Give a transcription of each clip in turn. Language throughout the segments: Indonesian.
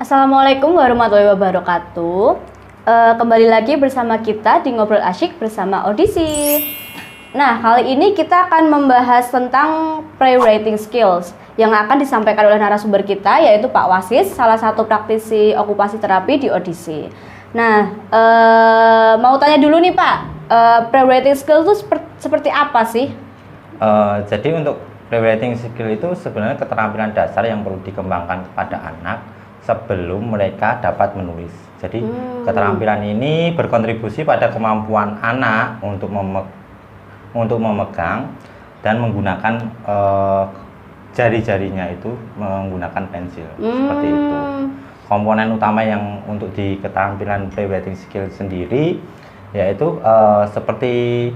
Assalamualaikum warahmatullahi wabarakatuh. Kembali lagi bersama kita di Ngobrol Asyik bersama Audisi. Nah, kali ini kita akan membahas tentang pre-writing skills yang akan disampaikan oleh narasumber kita, yaitu Pak Wasis, salah satu praktisi okupasi terapi di Audisi. Nah, mau tanya dulu nih Pak, pre-writing skill itu seperti apa sih? Jadi untuk pre-writing skill itu sebenarnya keterampilan dasar yang perlu dikembangkan kepada anak sebelum mereka dapat menulis. Jadi keterampilan ini berkontribusi pada kemampuan anak untuk memegang dan menggunakan jari-jarinya itu menggunakan pensil seperti itu. Komponen utama yang untuk di keterampilan pre-writing skill sendiri yaitu seperti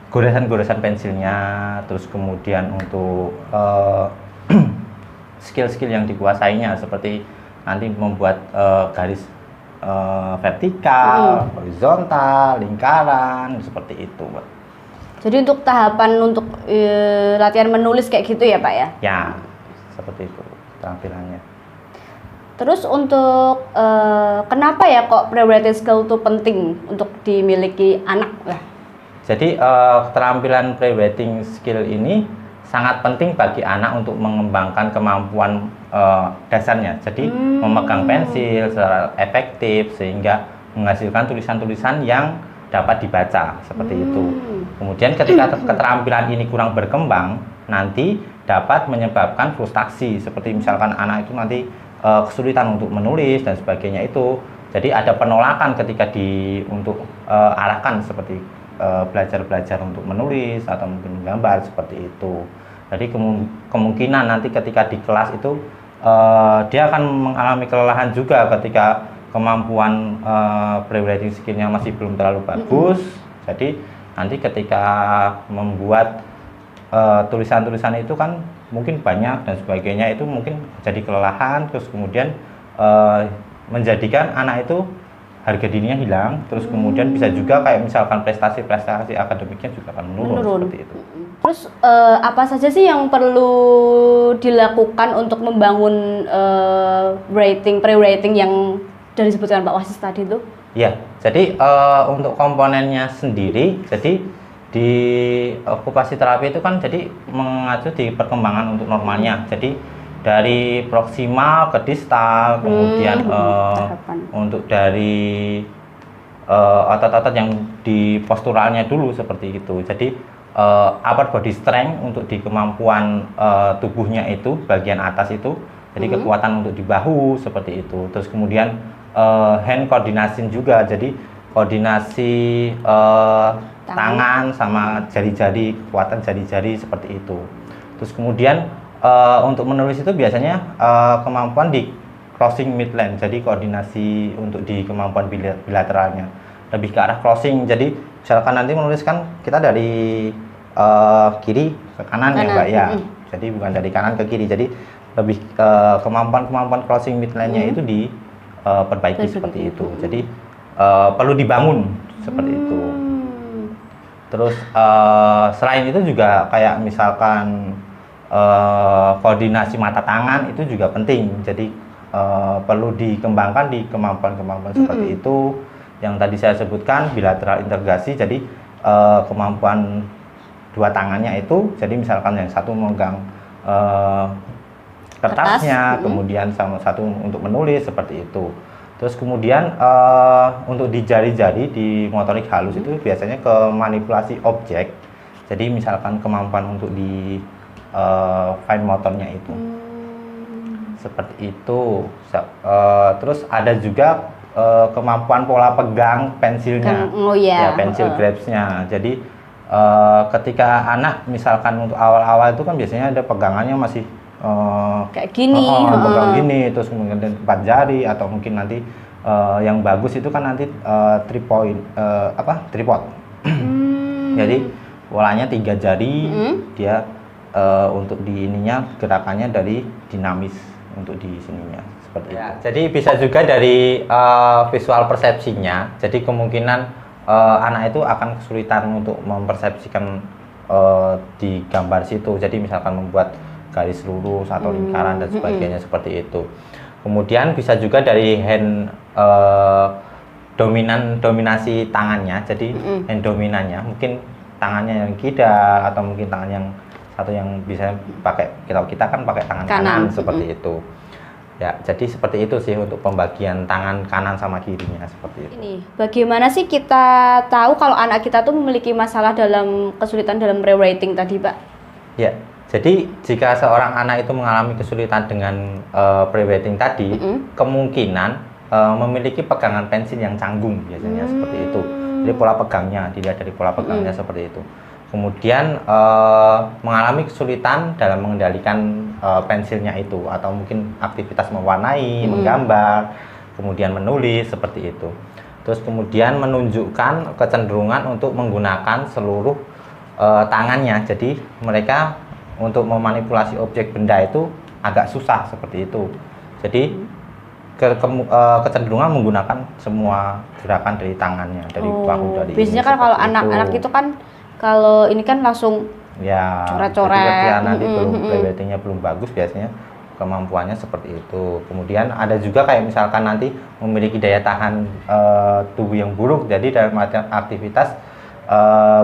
goresan-goresan pensilnya, terus kemudian untuk skill-skill yang dikuasainya seperti nanti membuat garis vertikal, horizontal, lingkaran, seperti itu, Mbak. Jadi untuk tahapan untuk latihan menulis kayak gitu ya, Pak ya? Ya, seperti itu tampilannya. Terus untuk kenapa ya kok pre-writing skill itu penting untuk dimiliki anak? Jadi keterampilan pre-writing skill ini sangat penting bagi anak untuk mengembangkan kemampuan dasarnya. Jadi memegang pensil secara efektif sehingga menghasilkan tulisan-tulisan yang dapat dibaca seperti itu. Kemudian ketika keterampilan ini kurang berkembang, nanti dapat menyebabkan frustasi. Seperti misalkan anak itu nanti kesulitan untuk menulis dan sebagainya itu. Jadi ada penolakan ketika untuk arahkan seperti belajar untuk menulis atau mungkin menggambar seperti itu. Jadi kemungkinan nanti ketika di kelas itu dia akan mengalami kelelahan juga ketika kemampuan pre-writing skillnya masih belum terlalu bagus. Jadi nanti ketika membuat tulisan-tulisan itu kan mungkin banyak dan sebagainya itu mungkin jadi kelelahan, terus kemudian menjadikan anak itu harga dirinya hilang, terus kemudian bisa juga kayak misalkan prestasi akademiknya juga akan menurun. Seperti itu. Terus apa saja sih yang perlu dilakukan untuk membangun pre-writing yang dari disebutkan Pak Wasis tadi itu? Ya, jadi untuk komponennya sendiri, jadi di okupasi terapi itu kan jadi mengacu di perkembangan untuk normalnya. Jadi dari proksimal ke distal, kemudian untuk dari otot-otot yang di posturalnya dulu seperti itu. Jadi upper body strength untuk di kemampuan tubuhnya itu bagian atas itu, jadi kekuatan untuk di bahu seperti itu. Terus kemudian hand coordination juga, jadi koordinasi tangan sama jari-jari, kekuatan jari-jari seperti itu. Terus kemudian untuk menulis itu biasanya kemampuan di crossing midline, jadi koordinasi untuk di kemampuan bilateralnya lebih ke arah crossing. Jadi misalkan nanti menuliskan kita dari kiri ke kanan ya Mbak ya, jadi bukan dari kanan ke kiri, jadi lebih kemampuan crossing midline-nya itu diperbaiki seperti itu. Jadi perlu dibangun seperti itu. Terus selain itu juga kayak misalkan koordinasi mata tangan itu juga penting. Jadi perlu dikembangkan di kemampuan-kemampuan seperti itu yang tadi saya sebutkan, bilateral integrasi. Jadi kemampuan dua tangannya itu, jadi misalkan yang satu memegang kertasnya, kemudian sama satu untuk menulis seperti itu. Terus kemudian untuk di jari-jari di motorik halus itu biasanya ke manipulasi objek. Jadi misalkan kemampuan untuk di fine motornya itu seperti itu. Terus ada juga kemampuan pola pegang pensilnya, ya pensil grabs-nya. Jadi ketika anak misalkan untuk awal-awal itu kan biasanya ada pegangannya masih kayak gini, pegang gini, terus kemudian 4 jari atau mungkin nanti yang bagus itu kan nanti tripod. Jadi polanya 3 jari, dia untuk di ininya gerakannya dari dinamis untuk di sininya seperti itu. Jadi bisa juga dari visual persepsinya. Jadi kemungkinan anak itu akan kesulitan untuk mempersepsikan di gambar situ. Jadi misalkan membuat garis lurus atau lingkaran dan sebagainya seperti itu. Kemudian bisa juga dari dominasi tangannya, jadi hand dominannya, mungkin tangannya yang kidal atau mungkin tangan yang satu yang bisa pakai, kita kan pakai tangan kanan seperti itu. Ya, jadi seperti itu sih untuk pembagian tangan kanan sama kirinya seperti itu. Ini, bagaimana sih kita tahu kalau anak kita tuh memiliki masalah kesulitan dalam brainwriting tadi, Pak? Ya, jadi jika seorang anak itu mengalami kesulitan dengan brainwriting tadi, kemungkinan memiliki pegangan pensil yang canggung biasanya seperti itu. Jadi pola pegangnya, dilihat dari pola pegangnya seperti itu. Kemudian mengalami kesulitan dalam mengendalikan pensilnya itu, atau mungkin aktivitas mewarnai, menggambar, kemudian menulis seperti itu. Terus kemudian menunjukkan kecenderungan untuk menggunakan seluruh tangannya. Jadi mereka untuk memanipulasi objek benda itu agak susah seperti itu. Jadi kecenderungan menggunakan semua gerakan dari tangannya, dari bahu, dari biasanya kan kalau anak-anak itu kan kalau ini kan langsung ya coret-coret, nanti brainwritingnya belum bagus, biasanya kemampuannya seperti itu. Kemudian ada juga kayak misalkan nanti memiliki daya tahan tubuh yang buruk, jadi dalam aktivitas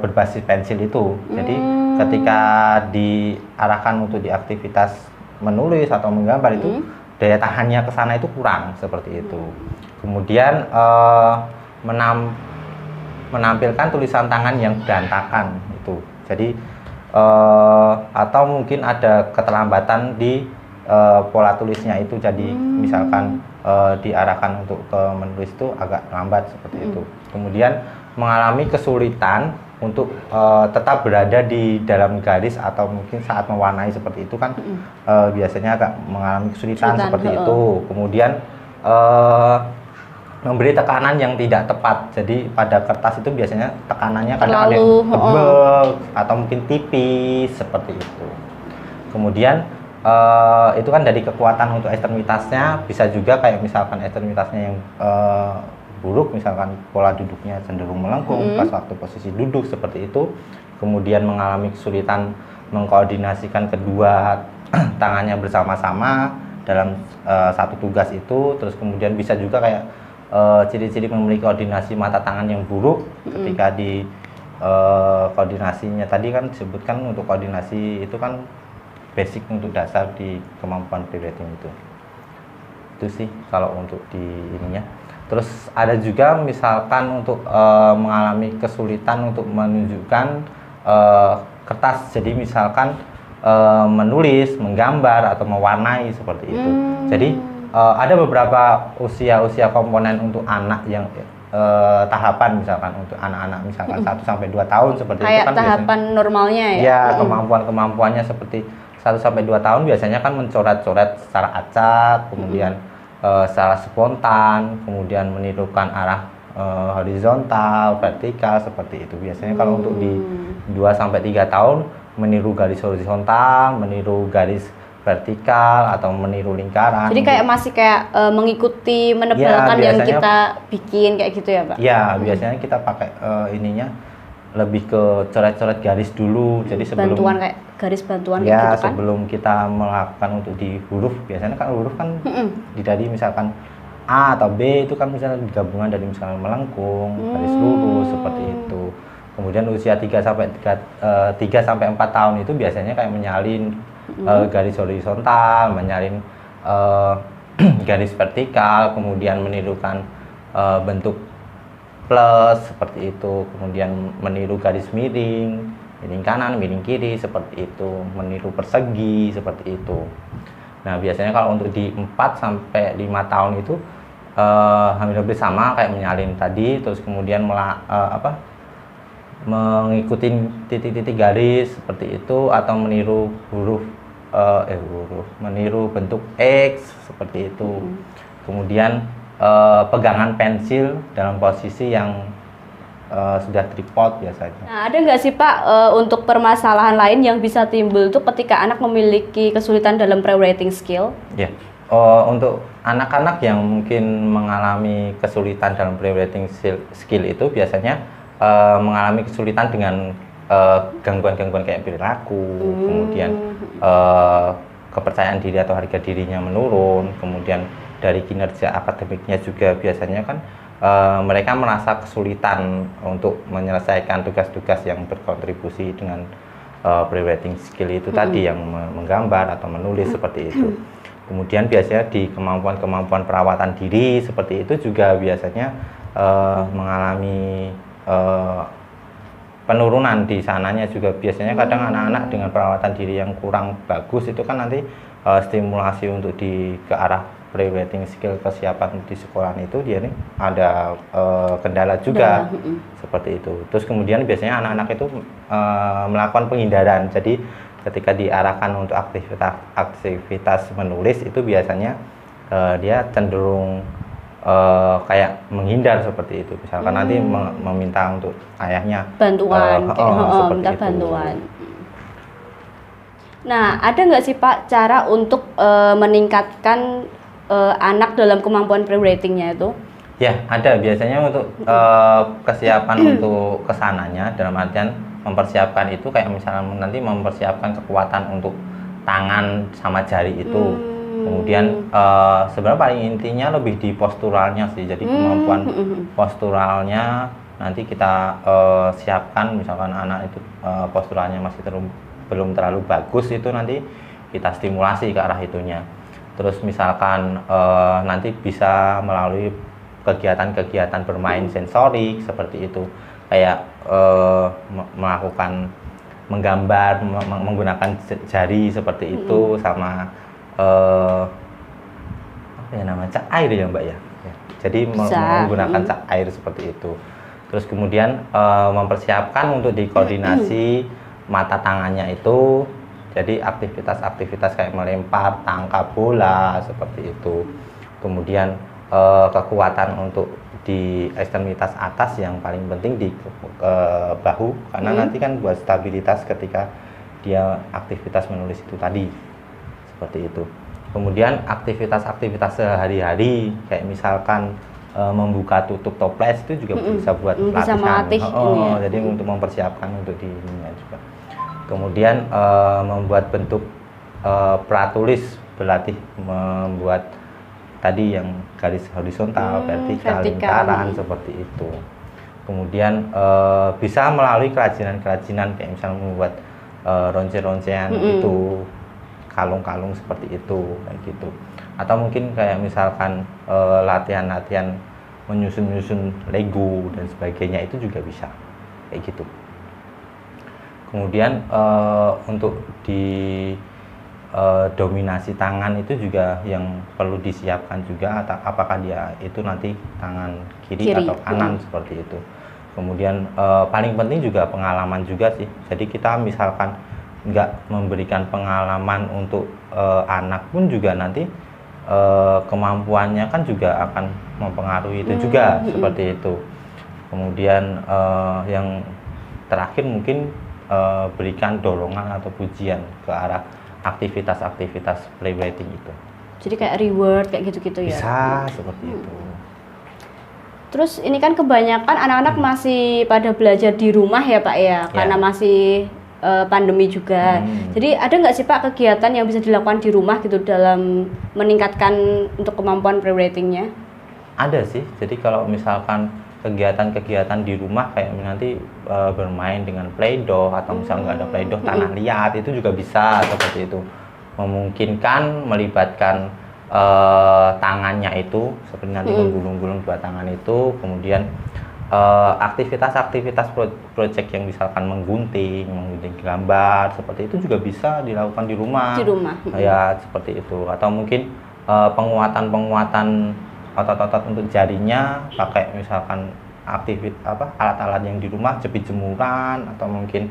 berbasis pensil itu. Jadi ketika diarahkan untuk di aktivitas menulis atau menggambar itu daya tahannya ke sana itu kurang seperti itu. Kemudian menampilkan tulisan tangan yang berantakan itu. Jadi atau mungkin ada keterlambatan di pola tulisnya itu. Jadi misalkan diarahkan untuk ke menulis itu agak lambat seperti itu. Kemudian mengalami kesulitan untuk tetap berada di dalam garis, atau mungkin saat mewarnai seperti itu kan biasanya agak mengalami kesulitan seperti itu. Kemudian memberi tekanan yang tidak tepat. Jadi pada kertas itu biasanya tekanannya kadang ada yang tebal atau mungkin tipis seperti itu. Kemudian itu kan dari kekuatan untuk ekstremitasnya, bisa juga kayak misalkan ekstremitasnya yang buruk, misalkan pola duduknya cenderung melengkung pas waktu posisi duduk seperti itu. Kemudian mengalami kesulitan mengkoordinasikan kedua tangannya bersama-sama dalam satu tugas itu. Terus kemudian bisa juga kayak ciri-ciri memiliki koordinasi mata tangan yang buruk ketika di koordinasinya tadi kan disebutkan untuk koordinasi itu kan basic untuk dasar di kemampuan brainwriting itu. Itu sih kalau untuk di ininya. Terus ada juga misalkan untuk mengalami kesulitan untuk menunjukkan kertas. Jadi misalkan menulis, menggambar atau mewarnai seperti itu. Jadi ada beberapa usia komponen untuk anak yang tahapan, misalkan untuk anak-anak misalkan 1 sampai 2 tahun seperti kayak itu kan tahapan biasanya, normalnya ya. Ya, kemampuannya seperti 1 sampai 2 tahun biasanya kan mencoret-coret secara acak, kemudian secara spontan, kemudian menirukan arah horizontal, vertikal seperti itu. Biasanya kalau untuk di 2 sampai 3 tahun meniru garis horizontal, meniru garis vertikal atau meniru lingkaran. Jadi kayak masih kayak mengikuti menebalkan yang kita bikin kayak gitu ya, Pak? Ya, biasanya kita pakai ininya lebih ke coret-coret garis dulu. Jadi sebelum bantuan kayak garis bantuan ya, gitu kan. sebelum kita melakukan untuk di huruf, biasanya kan huruf kan dari misalkan A atau B itu kan misalnya gabungan dari misalnya melengkung, garis lurus seperti itu. Kemudian usia 3 sampai 4 tahun itu biasanya kayak menyalin garis horizontal, menyalin garis vertikal, kemudian menirukan bentuk plus seperti itu, kemudian meniru garis miring kanan, miring kiri seperti itu, meniru persegi seperti itu. Nah, biasanya kalau untuk di 4 sampai 5 tahun itu hampir sama kayak menyalin tadi, terus kemudian mengikuti titik-titik garis seperti itu, atau meniru meniru bentuk X seperti itu. Kemudian pegangan pensil dalam posisi yang sudah tripod biasanya. Nah, ada nggak sih Pak untuk permasalahan lain yang bisa timbul tuh ketika anak memiliki kesulitan dalam brainwriting skill? Ya, untuk anak-anak yang mungkin mengalami kesulitan dalam brainwriting skill itu biasanya mengalami kesulitan dengan gangguan-gangguan kayak perilaku, kemudian kepercayaan diri atau harga dirinya menurun, kemudian dari kinerja akademiknya juga biasanya kan mereka merasa kesulitan untuk menyelesaikan tugas-tugas yang berkontribusi dengan pre-writing skill itu tadi, yang menggambar atau menulis seperti itu. Kemudian biasanya di kemampuan perawatan diri seperti itu juga biasanya mengalami penurunan di sananya juga. Biasanya kadang anak-anak dengan perawatan diri yang kurang bagus itu kan nanti stimulasi untuk ke arah pre-writing skill, kesiapan di sekolah itu dia nih ada kendala juga seperti itu. Terus kemudian biasanya anak-anak itu melakukan penghindaran. Jadi ketika diarahkan untuk aktivitas menulis itu biasanya dia cenderung kayak menghindar seperti itu. Misalkan nanti meminta untuk ayahnya bantuan, seperti minta itu. bantuan. Nah, ada nggak sih Pak cara untuk meningkatkan anak dalam kemampuan pre-writing-nya itu? Ya, ada. Biasanya untuk kesiapan untuk kesananya, dalam artian mempersiapkan itu kayak misalnya nanti mempersiapkan kekuatan untuk tangan sama jari itu. Kemudian sebenarnya paling intinya lebih di posturalnya sih. Jadi kemampuan posturalnya nanti kita siapkan. Misalkan anak itu posturalnya masih belum terlalu bagus, itu nanti kita stimulasi ke arah itunya. Terus misalkan nanti bisa melalui kegiatan-kegiatan bermain sensorik seperti itu, kayak melakukan menggambar menggunakan jari seperti itu, sama apa ya namanya, cat air ya Mbak ya. Jadi menggunakan cat air seperti itu. Terus kemudian mempersiapkan untuk dikoordinasi mata tangannya itu. Jadi aktivitas-aktivitas kayak melempar, tangkap bola seperti itu. Kemudian kekuatan untuk di ekstremitas atas yang paling penting di bahu, karena nanti kan buat stabilitas ketika dia aktivitas menulis itu tadi. Seperti itu. Kemudian aktivitas-aktivitas sehari-hari kayak misalkan membuka tutup toples itu juga bisa buat bisa latihan. melatih Jadi untuk mempersiapkan untuk dirinya juga. Kemudian membuat bentuk pratulis, berlatih membuat tadi yang garis horizontal, vertikal, lingkaran seperti itu. Kemudian bisa melalui kerajinan-kerajinan kayak misalnya membuat ronce-roncean itu, kalung-kalung seperti itu kayak gitu. Atau mungkin kayak misalkan latihan-latihan menyusun Lego dan sebagainya, itu juga bisa kayak gitu. Kemudian untuk di dominasi tangan itu juga yang perlu disiapkan juga, apakah dia itu nanti tangan kiri atau kanan seperti itu. Kemudian paling penting juga pengalaman juga sih. Jadi kita misalkan nggak memberikan pengalaman untuk anak pun juga nanti kemampuannya kan juga akan mempengaruhi itu juga seperti itu. Kemudian yang terakhir mungkin berikan dorongan atau pujian ke arah aktivitas-aktivitas pre-writing itu. Jadi kayak reward kayak gitu-gitu ya? Bisa seperti itu. Terus ini kan kebanyakan anak-anak masih pada belajar di rumah ya Pak ya, karena masih pandemi juga. Jadi ada nggak sih Pak kegiatan yang bisa dilakukan di rumah gitu dalam meningkatkan untuk kemampuan pre-writing-nya? Ada sih. Jadi kalau misalkan kegiatan-kegiatan di rumah kayak nanti bermain dengan play-doh, atau misalnya nggak ada play-doh, tanah liat itu juga bisa seperti itu. Memungkinkan melibatkan tangannya itu seperti nanti menggulung-gulung dua tangan itu. Kemudian aktivitas-aktivitas proyek yang misalkan menggunting gambar seperti itu juga bisa dilakukan di rumah. Di rumah. Ya seperti itu. Atau mungkin penguatan otot-otot untuk jarinya pakai misalkan alat-alat yang di rumah, jepit jemuran, atau mungkin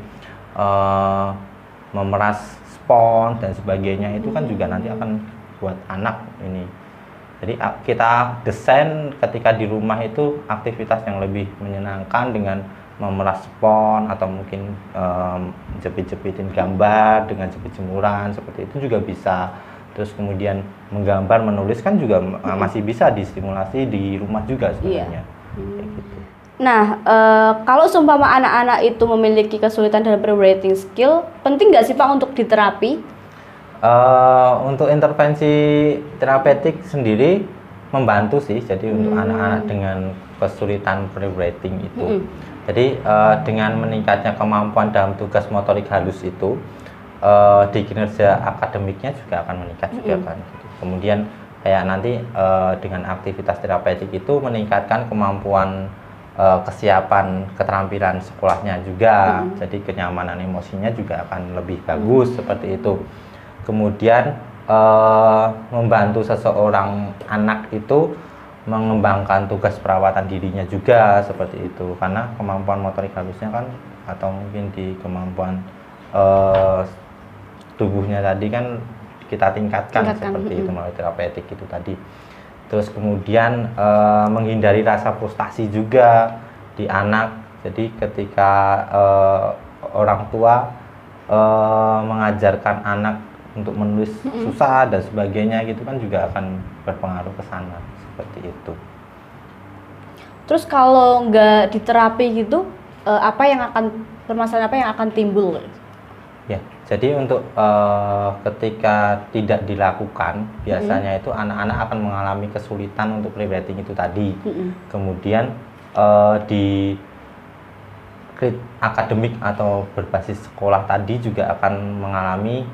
memeras spons dan sebagainya, itu kan juga nanti akan buat anak ini. Jadi kita desain ketika di rumah itu aktivitas yang lebih menyenangkan dengan memeras spons atau mungkin jepit-jepitin gambar dengan jepit jemuran seperti itu juga bisa. Terus kemudian menggambar, menulis kan juga masih bisa distimulasi di rumah juga sebenarnya. Kayak gitu. Nah, kalau seumpama anak-anak itu memiliki kesulitan dalam pre-writing skill, penting nggak sih Pak untuk diterapi? Untuk intervensi terapeutik sendiri membantu sih. Jadi untuk anak-anak dengan kesulitan pre-writing itu. Jadi dengan meningkatnya kemampuan dalam tugas motorik halus itu, di kinerja akademiknya juga akan meningkat juga kan. Gitu. Kemudian kayak nanti dengan aktivitas terapeutik itu meningkatkan kemampuan kesiapan keterampilan sekolahnya juga. Jadi kenyamanan emosinya juga akan lebih bagus seperti itu. Kemudian membantu seseorang anak itu mengembangkan tugas perawatan dirinya juga seperti itu, karena kemampuan motorik halusnya kan atau mungkin di kemampuan tubuhnya tadi kan kita tingkatkan seperti itu melalui terapeutik itu tadi. Terus kemudian menghindari rasa frustasi juga di anak. Jadi ketika orang tua mengajarkan anak untuk menulis susah dan sebagainya gitu kan juga akan berpengaruh ke sana seperti itu. Terus kalau nggak diterapi gitu, permasalahan apa yang akan timbul? Ya, jadi untuk ketika tidak dilakukan, biasanya itu anak-anak akan mengalami kesulitan untuk pre-writing itu tadi. Kemudian di akademik atau berbasis sekolah tadi juga akan mengalami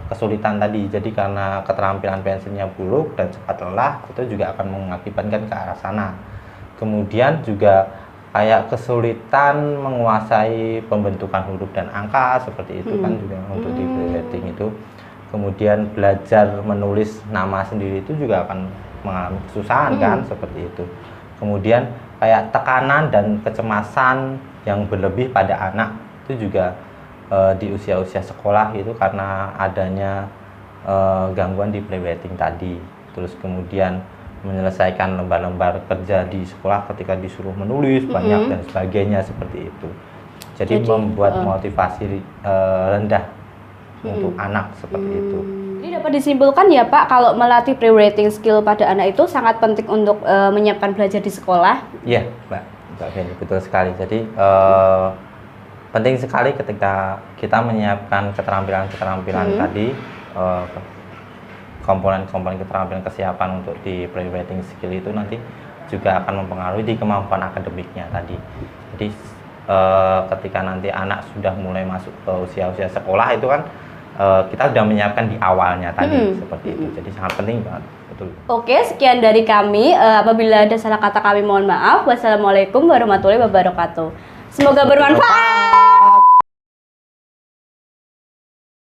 kesulitan tadi. Jadi karena keterampilan pensilnya buruk dan cepat lelah, itu juga akan mengakibatkan ke arah sana. Kemudian juga kayak kesulitan menguasai pembentukan huruf dan angka seperti itu kan juga untuk di pre-writing itu. Kemudian belajar menulis nama sendiri itu juga akan mengalami kesusahan kan seperti itu. Kemudian kayak tekanan dan kecemasan yang berlebih pada anak itu juga di usia-usia sekolah itu karena adanya gangguan di pre-writing tadi. Terus kemudian menyelesaikan lembar-lembar kerja di sekolah ketika disuruh menulis banyak dan sebagainya seperti itu. Jadi membuat motivasi rendah untuk anak seperti itu. Jadi dapat disimpulkan ya Pak, kalau melatih pre-writing skill pada anak itu sangat penting untuk menyiapkan belajar di sekolah. Iya, Mbak Feni, betul sekali. Jadi penting sekali ketika kita menyiapkan keterampilan-keterampilan tadi, komponen-komponen keterampilan kesiapan untuk di pre-writing skill itu nanti juga akan mempengaruhi di kemampuan akademiknya tadi. Jadi ketika nanti anak sudah mulai masuk ke usia-usia sekolah itu kan kita sudah menyiapkan di awalnya tadi seperti itu. Jadi sangat penting banget, betul. Oke, sekian dari kami. Apabila ada salah kata kami mohon maaf. Wassalamualaikum warahmatullahi wabarakatuh. Semoga bermanfaat.